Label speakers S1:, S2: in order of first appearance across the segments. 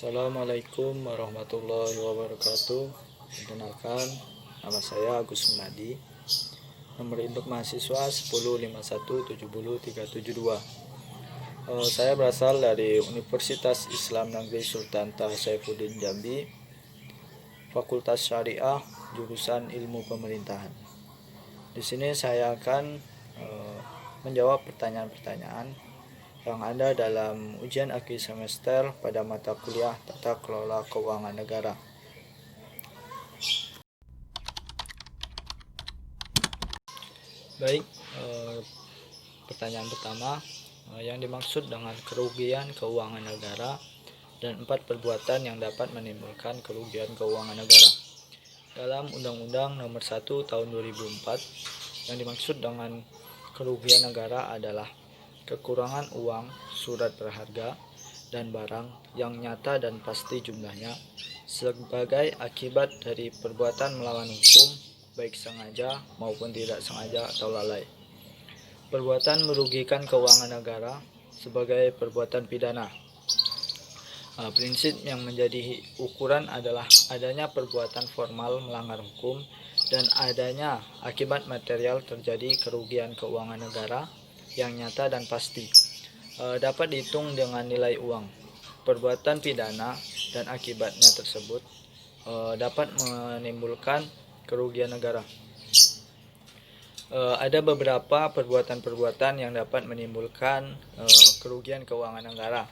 S1: Assalamualaikum warahmatullahi wabarakatuh. Perkenalkan, nama saya Agus Munadi. Nomor induk mahasiswa 105170372. Saya berasal dari Universitas Islam Negeri Sultan Taha Saifuddin Jambi, Fakultas Syariah, jurusan Ilmu Pemerintahan. Di sini saya akan menjawab pertanyaan-pertanyaan yang ada dalam ujian akhir semester pada mata kuliah Tata Kelola Keuangan Negara. Baik, pertanyaan pertama, yang dimaksud dengan kerugian keuangan negara dan 4 perbuatan yang dapat menimbulkan kerugian keuangan negara. Dalam Undang-Undang Nomor 1 Tahun 2004, yang dimaksud dengan kerugian negara adalah kekurangan uang, surat berharga, dan barang yang nyata dan pasti jumlahnya sebagai akibat dari perbuatan melawan hukum, baik sengaja maupun tidak sengaja atau lalai. Perbuatan merugikan keuangan negara sebagai perbuatan pidana. Prinsip yang menjadi ukuran adalah adanya perbuatan formal melanggar hukum dan adanya akibat material terjadi kerugian keuangan negara yang nyata dan pasti, dapat dihitung dengan nilai uang. Perbuatan pidana dan akibatnya tersebut dapat menimbulkan kerugian negara. Ada beberapa perbuatan-perbuatan yang dapat menimbulkan kerugian keuangan negara.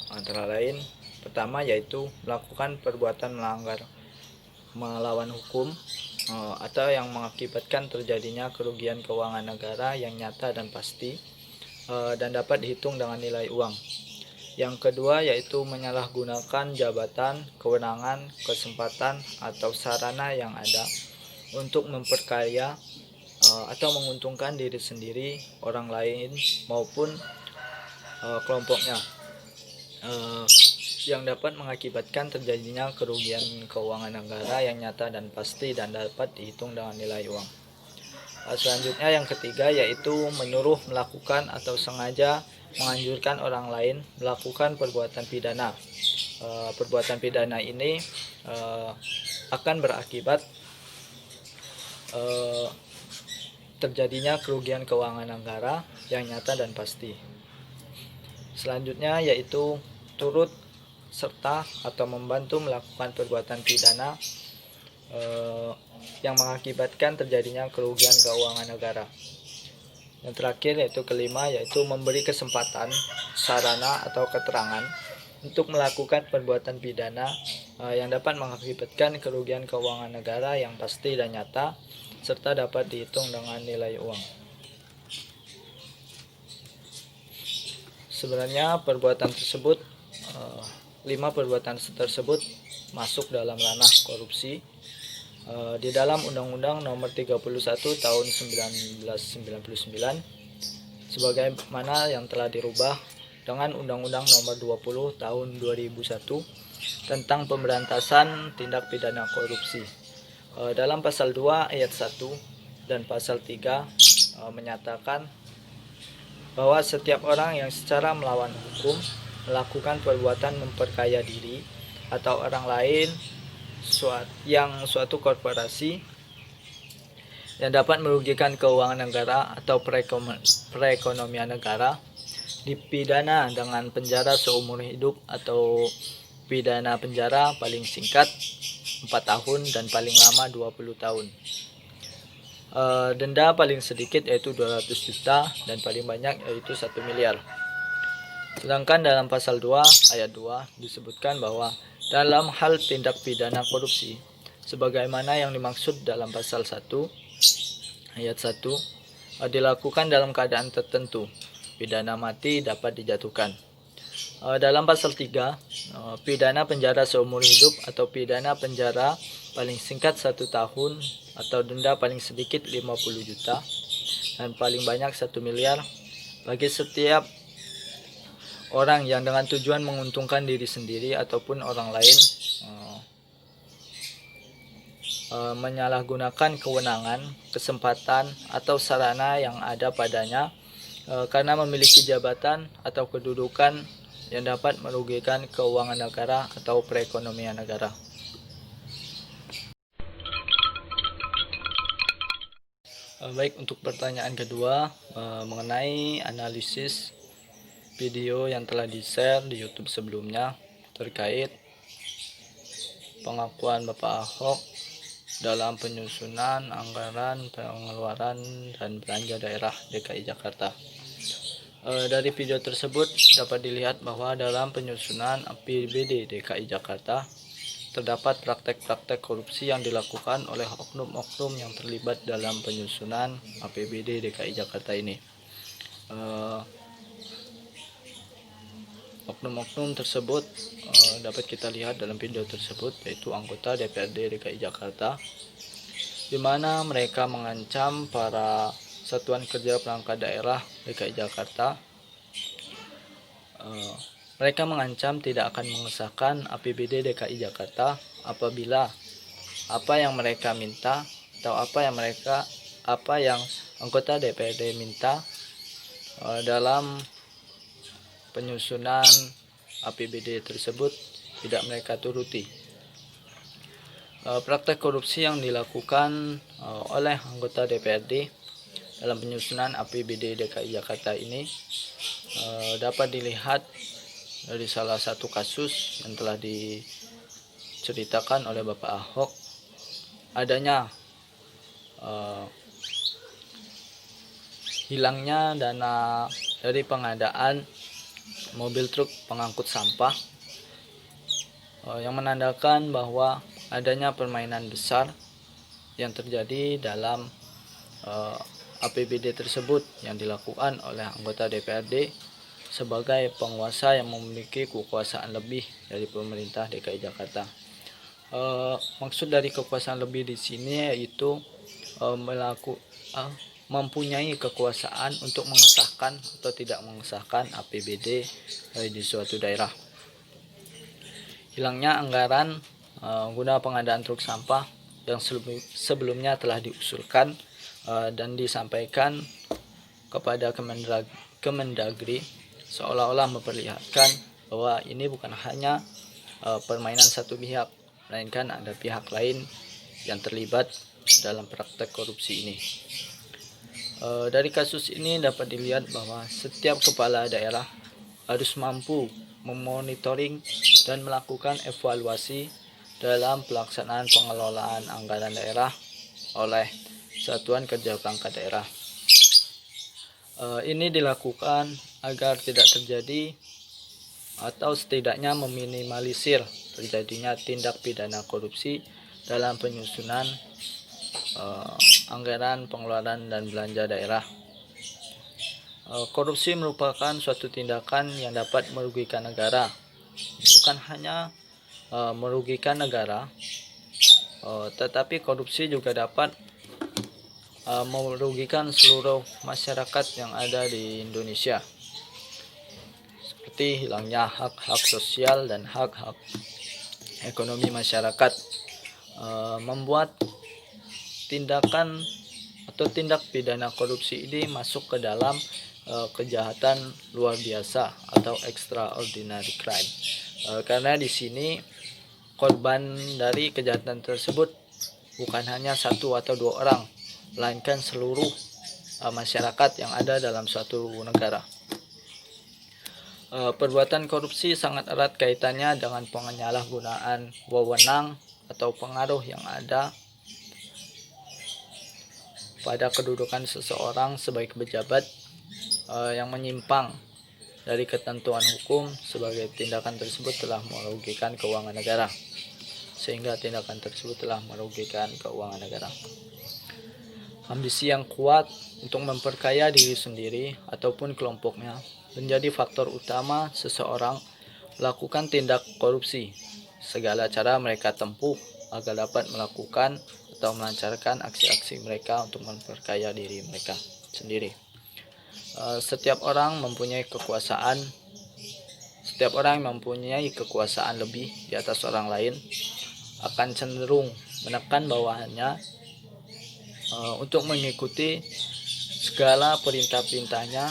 S1: Antara lain, pertama yaitu melakukan perbuatan melawan hukum atau yang mengakibatkan terjadinya kerugian keuangan negara yang nyata dan pasti dan dapat dihitung dengan nilai uang. Yang kedua yaitu menyalahgunakan jabatan, kewenangan, kesempatan atau sarana yang ada untuk memperkaya atau menguntungkan diri sendiri, orang lain maupun kelompoknya, yang dapat mengakibatkan terjadinya kerugian keuangan negara yang nyata dan pasti dan dapat dihitung dengan nilai uang. Selanjutnya yang ketiga yaitu menyuruh melakukan atau sengaja menganjurkan orang lain melakukan perbuatan pidana. Perbuatan pidana ini akan berakibat terjadinya kerugian keuangan negara yang nyata dan pasti. Selanjutnya yaitu turut serta atau membantu melakukan perbuatan pidana yang mengakibatkan terjadinya kerugian keuangan negara. Yang terakhir yaitu kelima yaitu memberi kesempatan, sarana atau keterangan untuk melakukan perbuatan pidana yang dapat mengakibatkan kerugian keuangan negara yang pasti dan nyata serta dapat dihitung dengan nilai uang. Sebenarnya perbuatan tersebut 5 perbuatan tersebut masuk dalam ranah korupsi di dalam Undang-Undang Nomor 31 Tahun 1999 sebagaimana yang telah dirubah dengan Undang-Undang Nomor 20 Tahun 2001 tentang pemberantasan tindak pidana korupsi. Dalam pasal 2 ayat 1 dan pasal 3 menyatakan bahwa setiap orang yang secara melawan hukum melakukan perbuatan memperkaya diri atau orang lain yang suatu korporasi yang dapat merugikan keuangan negara atau perekonomian negara dipidana dengan penjara seumur hidup atau pidana penjara paling singkat 4 tahun dan paling lama 20 tahun. Denda paling sedikit yaitu 200 juta dan paling banyak yaitu 1 miliar. Sedangkan dalam pasal 2 ayat 2 disebutkan bahwa dalam hal tindak pidana korupsi sebagaimana yang dimaksud dalam pasal 1 ayat 1 dilakukan dalam keadaan tertentu, pidana mati dapat dijatuhkan. Dalam pasal 3 pidana penjara seumur hidup atau pidana penjara paling singkat 1 tahun atau denda paling sedikit 50 juta dan paling banyak 1 miliar bagi setiap orang yang dengan tujuan menguntungkan diri sendiri ataupun orang lain menyalahgunakan kewenangan, kesempatan atau sarana yang ada padanya karena memiliki jabatan atau kedudukan yang dapat merugikan keuangan negara atau perekonomian negara. Baik, untuk pertanyaan kedua mengenai analisis video yang telah di-share di YouTube sebelumnya terkait pengakuan Bapak Ahok dalam penyusunan anggaran pengeluaran dan belanja daerah DKI Jakarta. Dari video tersebut dapat dilihat bahwa dalam penyusunan APBD DKI Jakarta terdapat praktek-praktek korupsi yang dilakukan oleh oknum-oknum yang terlibat dalam penyusunan APBD DKI Jakarta ini. Oknum-oknum tersebut dapat kita lihat dalam video tersebut, yaitu anggota DPRD DKI Jakarta, di mana mereka mengancam para satuan kerja perangkat daerah DKI Jakarta. Mereka mengancam tidak akan mengesahkan APBD DKI Jakarta apabila apa yang mereka minta atau apa yang anggota DPRD minta dalam penyusunan APBD tersebut tidak mereka turuti. Praktek korupsi yang dilakukan oleh anggota DPRD dalam penyusunan APBD DKI Jakarta ini dapat dilihat dari salah satu kasus yang telah diceritakan oleh Bapak Ahok, adanya hilangnya dana dari pengadaan mobil truk pengangkut sampah, yang menandakan bahwa adanya permainan besar yang terjadi dalam APBD tersebut yang dilakukan oleh anggota DPRD sebagai penguasa yang memiliki kekuasaan lebih dari pemerintah DKI Jakarta. Maksud dari kekuasaan lebih di sini yaitu mempunyai kekuasaan untuk mengesahkan atau tidak mengesahkan APBD di suatu daerah. Hilangnya anggaran guna pengadaan truk sampah yang sebelumnya telah diusulkan dan disampaikan kepada Kemendagri seolah-olah memperlihatkan bahwa ini bukan hanya permainan satu pihak, melainkan ada pihak lain yang terlibat dalam praktek korupsi ini. Dari kasus ini dapat dilihat bahwa setiap kepala daerah harus mampu memonitoring dan melakukan evaluasi dalam pelaksanaan pengelolaan anggaran daerah oleh Satuan Kerja Perangkat Daerah. Ini dilakukan agar tidak terjadi atau setidaknya meminimalisir terjadinya tindak pidana korupsi dalam penyusunan anggaran pengeluaran dan belanja daerah. Korupsi merupakan suatu tindakan yang dapat merugikan negara, bukan hanya merugikan negara, tetapi korupsi juga dapat merugikan seluruh masyarakat yang ada di Indonesia, seperti hilangnya hak-hak sosial dan hak-hak ekonomi masyarakat, membuat tindakan atau tindak pidana korupsi ini masuk ke dalam kejahatan luar biasa atau extraordinary crime. Karena di sini korban dari kejahatan tersebut bukan hanya satu atau dua orang, melainkan seluruh masyarakat yang ada dalam suatu negara. Perbuatan korupsi sangat erat kaitannya dengan penyalahgunaan wewenang atau pengaruh yang ada pada kedudukan seseorang sebagai pejabat yang menyimpang dari ketentuan hukum. Sebagai tindakan tersebut telah merugikan keuangan negara, sehingga tindakan tersebut telah merugikan keuangan negara. Ambisi yang kuat untuk memperkaya diri sendiri ataupun kelompoknya menjadi faktor utama seseorang melakukan tindak korupsi. Segala cara mereka tempuh agar dapat melakukan atau melancarkan aksi-aksi mereka untuk memperkaya diri mereka sendiri. Setiap orang mempunyai kekuasaan lebih di atas orang lain akan cenderung menekan bawahannya untuk mengikuti segala perintah-perintahnya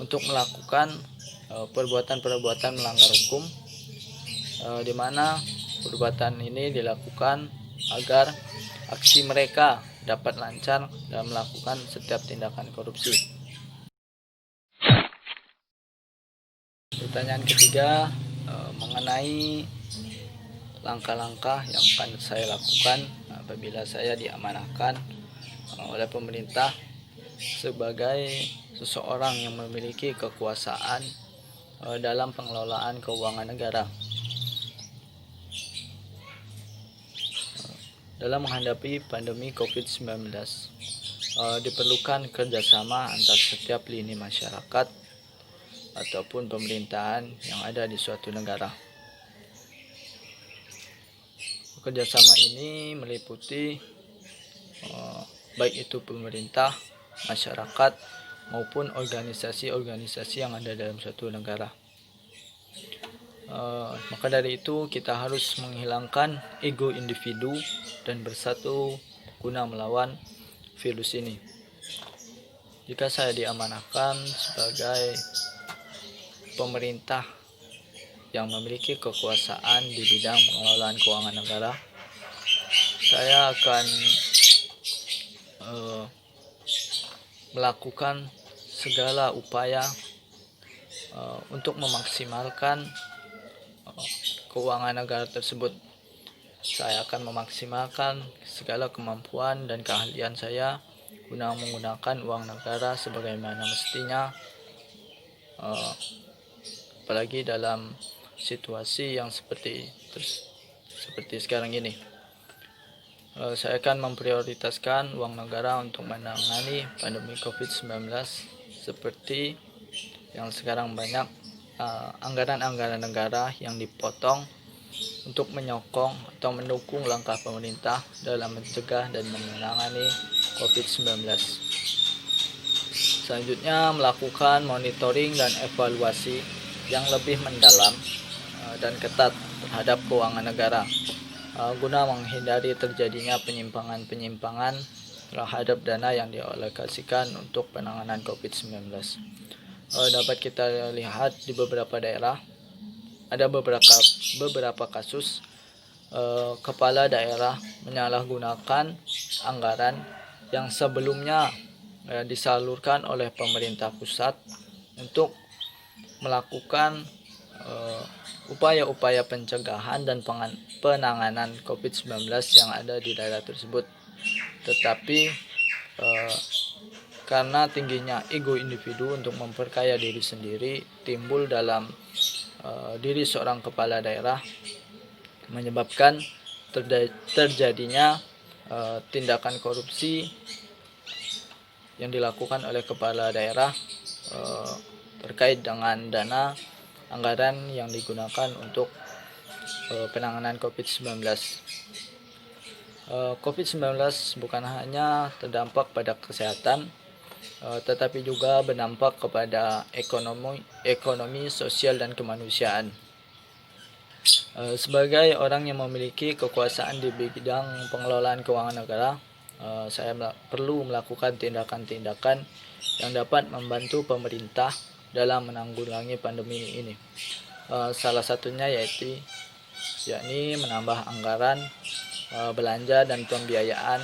S1: untuk melakukan perbuatan-perbuatan melanggar hukum, di mana perbuatan ini dilakukan agar aksi mereka dapat lancar dalam melakukan setiap tindakan korupsi. Pertanyaan ketiga, mengenai langkah-langkah yang akan saya lakukan apabila saya diamanahkan oleh pemerintah sebagai seseorang yang memiliki kekuasaan dalam pengelolaan keuangan negara. Dalam menghadapi pandemi COVID-19, diperlukan kerjasama antar setiap lini masyarakat ataupun pemerintahan yang ada di suatu negara. Kerjasama ini meliputi baik itu pemerintah, masyarakat, maupun organisasi-organisasi yang ada dalam suatu negara. Maka dari itu kita harus menghilangkan ego individu dan bersatu guna melawan virus ini. Jika saya diamanahkan sebagai pemerintah yang memiliki kekuasaan di bidang pengelolaan keuangan negara, saya akan melakukan segala upaya untuk memaksimalkan keuangan negara tersebut. Saya akan memaksimalkan segala kemampuan dan keahlian saya guna menggunakan uang negara sebagaimana mestinya, apalagi dalam situasi yang seperti sekarang ini. Saya akan memprioritaskan uang negara untuk menangani pandemi COVID-19 seperti yang sekarang banyak anggaran-anggaran negara yang dipotong untuk menyokong atau mendukung langkah pemerintah dalam mencegah dan menangani COVID-19. Selanjutnya, melakukan monitoring dan evaluasi yang lebih mendalam dan ketat terhadap keuangan negara guna menghindari terjadinya penyimpangan-penyimpangan terhadap dana yang dialokasikan untuk penanganan COVID-19. Dapat kita lihat di beberapa daerah ada beberapa kasus kepala daerah menyalahgunakan anggaran yang sebelumnya disalurkan oleh pemerintah pusat untuk melakukan upaya-upaya pencegahan dan penanganan COVID-19 yang ada di daerah tersebut. Tetapi karena tingginya ego individu untuk memperkaya diri sendiri timbul dalam diri seorang kepala daerah, menyebabkan terjadinya tindakan korupsi yang dilakukan oleh kepala daerah terkait dengan dana anggaran yang digunakan untuk penanganan COVID-19. COVID-19 bukan hanya terdampak pada kesehatan, tetapi juga berdampak kepada ekonomi, sosial, dan kemanusiaan. Sebagai orang yang memiliki kekuasaan di bidang pengelolaan keuangan negara, saya perlu melakukan tindakan-tindakan yang dapat membantu pemerintah dalam menanggulangi pandemi ini. Salah satunya yakni menambah anggaran belanja dan pembiayaan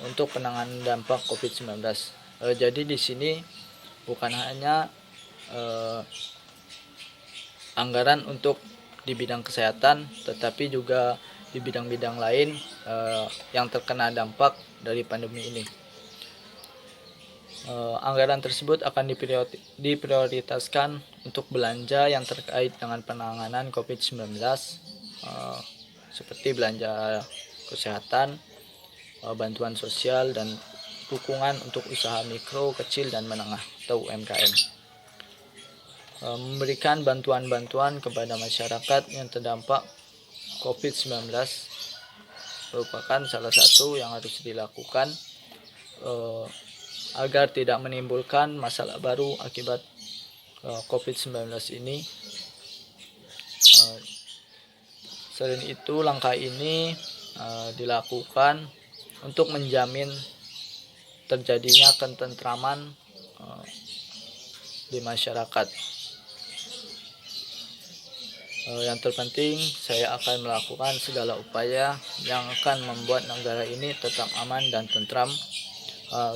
S1: untuk penanganan dampak COVID-19. Jadi di sini bukan hanya anggaran untuk di bidang kesehatan, tetapi juga di bidang-bidang lain yang terkena dampak dari pandemi ini. Anggaran tersebut akan diprioritaskan untuk belanja yang terkait dengan penanganan COVID-19, seperti belanja kesehatan, bantuan sosial, dan dukungan untuk usaha mikro, kecil, dan menengah atau UMKM. Memberikan bantuan-bantuan kepada masyarakat yang terdampak COVID-19 merupakan salah satu yang harus dilakukan agar tidak menimbulkan masalah baru akibat COVID-19 ini. Selain itu, langkah ini dilakukan untuk menjamin terjadinya ketentraman di masyarakat. Yang terpenting, saya akan melakukan segala upaya yang akan membuat negara ini tetap aman dan tentram,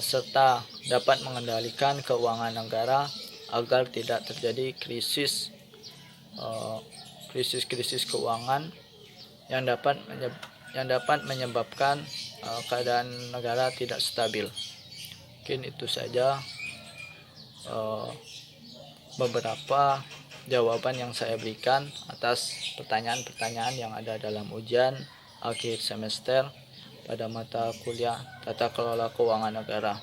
S1: serta dapat mengendalikan keuangan negara agar tidak terjadi krisis keuangan yang dapat menyebabkan keadaan negara tidak stabil. Mungkin itu saja beberapa jawaban yang saya berikan atas pertanyaan-pertanyaan yang ada dalam ujian akhir semester pada mata kuliah Tata Kelola Keuangan Negara.